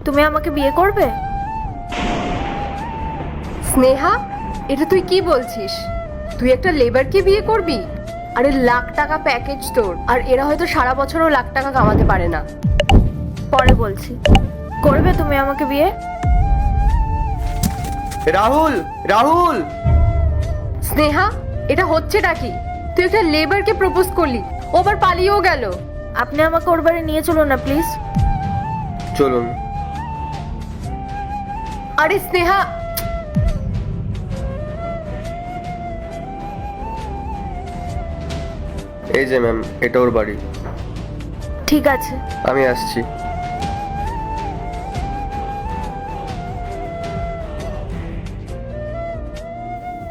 তুমি আমাকে বিয়ে করবে? স্নেহা, এটা তুই কি বলছিস? তুই একটা লেবারকে বিয়ে করবি? আরে লাখ টাকা প্যাকেজ তোর, আর এরা হয়তো সারা বছরও লাখ টাকা কামাতে পারে না। পরে বলছি। করবে তুমি আমাকে বিয়ে? রাহুল, রাহুল! স্নেহা, এটা হচ্ছেটা কি? তুই একটা লেবারকে প্রপোজ করলি, ও আবার পালিয়েও গেল। আপনি আমাকে ওর বাড়ি নিয়ে চলুন না প্লিজ। চলুন। আরে স্নেহা, এই যে ম্যাম, এটা ওর বাড়ি। ঠিক আছে। আমি আসছি।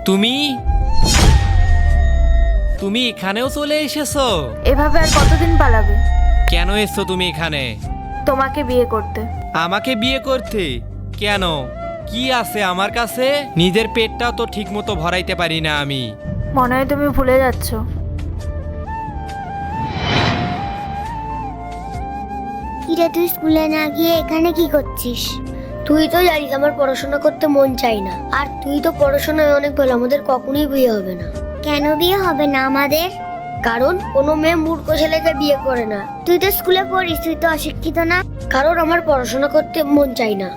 তুমি তুমি এখানেও চলে এসেছো? এভাবে আর কতদিন পালাবে? কেন এসছো তুমি এখানে? তোমাকে বিয়ে করতে। আমাকে বিয়ে করতে? কেন? কি আছে আমার কাছে? নিজের পেটটাও তো ঠিক মতো ভরাইতে পারি না আমি। মনে হয় তুমি ভুলে যাচ্ছ। কিরে, তুই স্কুলে না গিয়ে এখানে কি করছিস? তুই তো জানিস আমার পড়াশোনা করতে মন চাই না, আর তুই তো পড়াশোনায় অনেক ভালো, আমাদের কখনোই বিয়ে হবে না। কেন বিয়ে হবে না আমাদের? কারণ কোনো মেয়ে মূর্খ ছেলেকে বিয়ে করে না। তুই তো স্কুলে পড়িস, তুই তো অশিক্ষিত না। কারণ আমার পড়াশোনা করতে মন চাই না।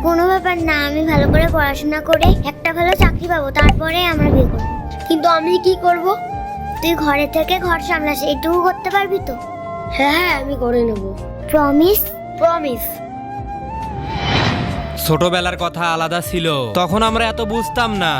কোনো ব্যাপার না, আমি ভালো করে পড়াশোনা করে একটা ভালো চাকরি পাবো, তারপরে আমরা বিয়ে করবো। কিন্তু আমি কি করব? তুই ঘরে থেকে ঘর সামলাস, এইটুকু করতে পারবি তো? হ্যাঁ হ্যাঁ, আমি করে নেব। প্রমিস? প্রমিস। ছোটবেলার কথা আলাদা ছিল, তখন আমরা এত বুঝতাম না।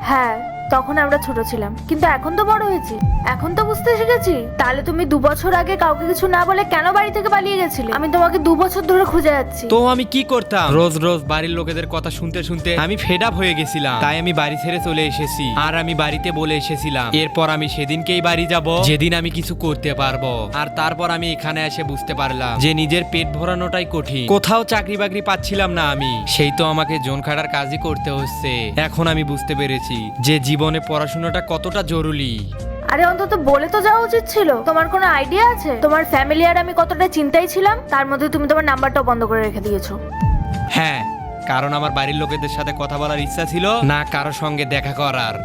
হ্যাঁ, তখন আমরা ছোট ছিলাম, কিন্তু এখন তো বড় হয়েছি, এখন তো বুঝতে শিখেছি। তাহলে তুমি 2 বছর আগে কাউকে কিছু না বলে কেন বাড়ি থেকে পালিয়ে গেছিলে? আমি তোমাকে 2 বছর ধরে খুঁজে যাচ্ছি। তো আমি কি করতাম? রোজ রোজ বাড়ির লোকেদের কথা শুনতে শুনতে আমি ফেড আপ হয়ে গেছিলাম, তাই আমি বাড়ি ছেড়ে চলে এসেছি। আর আমি বাড়িতে বলে এসেছিলাম এরপর আমি সেদিনকেই বাড়ি যাব যেদিন আমি কিছু করতে পারবো। আর তারপর আমি এখানে এসে বুঝতে পারলাম যে নিজের পেট ভরানোটাই কঠিন। কোথাও চাকরি বাকরি পাচ্ছিলাম না আমি, সেই তো আমাকে জোন খাটার কাজই করতে হচ্ছে। এখন আমি বুঝতে পেরেছি যে জীবনে পড়াশোনাটা কতটা জরুরি। আরে অন্তত বলে তো যাওয়া উচিত ছিল। তোমার কোনো আইডিয়া আছে তোমার ফ্যামিলি আর আমি কতটা চিন্তায় ছিলাম? তার মধ্যে তুমি তোমার নাম্বারটাও বন্ধ করে রেখে দিয়েছো। হ্যাঁ, কারণ আমার বাড়ির লোকেদের সাথে কথা বলার ইচ্ছা ছিল না, কারো সঙ্গে দেখা করার।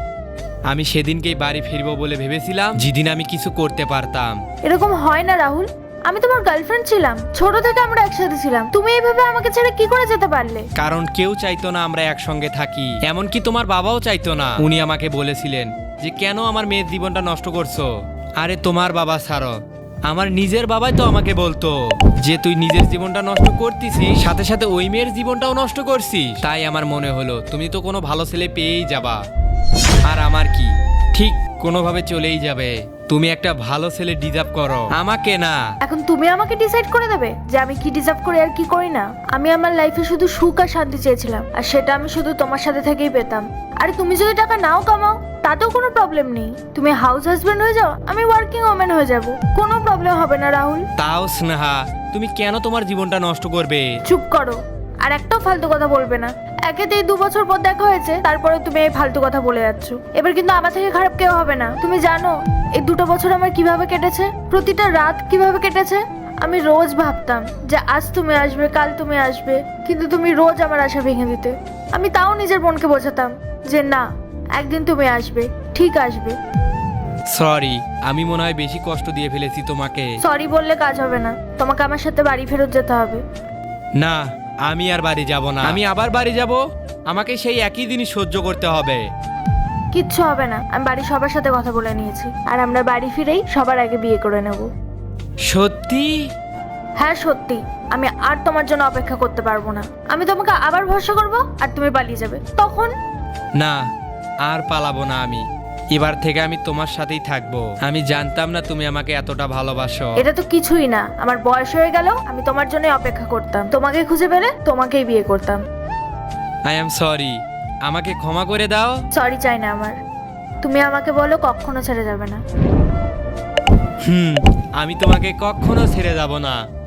আমি সেদিনকেই বাড়ি ফিরবো বলে ভেবেছিলাম, যেদিন আমি কিছু করতে পারতাম। এরকম হয় না রাহুল, আমি তোমার গার্লফ্রেন্ড ছিলাম, ছোট থেকে আমরা একসাথে ছিলাম। তুমি এইভাবে আমাকে ছেড়ে কি করে যেতে পারলে? কারণ কেউ চাইতো না আমরা একসঙ্গে থাকি, এমনকি তোমার বাবাও চাইতো না। উনি আমাকে বলেছিলেন যে কেন আমার মেয়ের জীবনটা নষ্ট করছো। আরে তোমার বাবা ছাড়ো, আমার নিজের বাবাই তো আমাকে বলতো যে তুই নিজের জীবনটা নষ্ট করতিছিস, সাথে সাথে ওই মেয়ের জীবনটাও নষ্ট করছিস। তাই আমার মনে হলো তুমি তো কোনো ভালো ছেলে পেয়েই যাবা, আর আমার কি ঠিক কোনোভাবে চলেই যাবে। তুমি একটা ভালো ছেলে ডিজার্ভ করো, আমাকে না। এখন তুমি আমাকে ডিসাইড করে দেবে যে আমি কি ডিজার্ভ করি আর কি করি না? আমি আমার লাইফে শুধু সুখ আর শান্তি চেয়েছিলাম, আর সেটা আমি শুধু তোমার সাথে থেকেই পেতাম। আরে তুমি যদি টাকা নাও কামাও তাতেও কোনো প্রবলেম নেই। তুমি হাউস হাজবেন্ড হয়ে যাও, আমি ওয়ার্কিং ওম্যান হয়ে যাব, কোনো প্রবলেম হবে না রাহুল। তাও স্নেহা, তুমি কেন তোমার জীবনটা নষ্ট করবে? চুপ করো, আর একটাও ফালতু কথা বলবে না। একেতেই 2 বছর পর দেখা হয়েছে, তারপরে তুমি এই ফালতু কথা বলে যাচ্ছ। এবার কিন্তু আমার থেকে খারাপ কেউ হবে না। তুমি জানো এই 2টা বছর আমার কিভাবে কেটেছে, প্রতিটা রাত কিভাবে কেটেছে। আমি রোজ ভাবতাম যে আজ তুমি আসবে, কাল তুমি আসবে, কিন্তু তুমি রোজ আমার আশা ভেঙে দিতে। আমি তাও নিজের বোনকে বোঝাতাম যে না, একদিন তুমি আসবে, ঠিক আসবে। সরি, আমি মনে হয় বেশি কষ্ট দিয়ে ফেলেছি তোমাকে। সরি বললে কাজ হবে না, তোমাকে আমার সাথে বাড়ি ফেরত যেতে হবে। না, আমি আর বাড়ি যাব না। আমি আবার বাড়ি যাব, আমাকে সেই একই জিনিস সহ্য করতে হবে। কিচ্ছু হবে না, আমি বাড়ির সবার সাথে কথা বলে নিয়েছি, আর আমরা বাড়ি ফিরেই সবার আগে বিয়ে করে নেব। সত্যি? হ্যাঁ সত্যি, আমি আর তোমার জন্য অপেক্ষা করতে পারবো না। আমি তোমাকে আবার ভরসা করবো আর তুমি পালিয়ে যাবে, তখন? না, আর পালাবো না আমি। এবার থেকে আমি তোমার সাথেই থাকবো। আমি জানতাম না তুমি আমাকে এতটা ভালোবাসো। এটা তো কিছুই না, আমার বয়স হয়ে গেল, আমি তোমার জন্য অপেক্ষা করতাম, তোমাকে খুঁজে পেলে তোমাকেই বিয়ে করতাম। আই এম সরি, আমাকে ক্ষমা করে দাও। সরি চাই না আমার, তুমি আমাকে বলো কখনো ছেড়ে যাবে না। আমি তোমাকে কখনো ছেড়ে যাব না।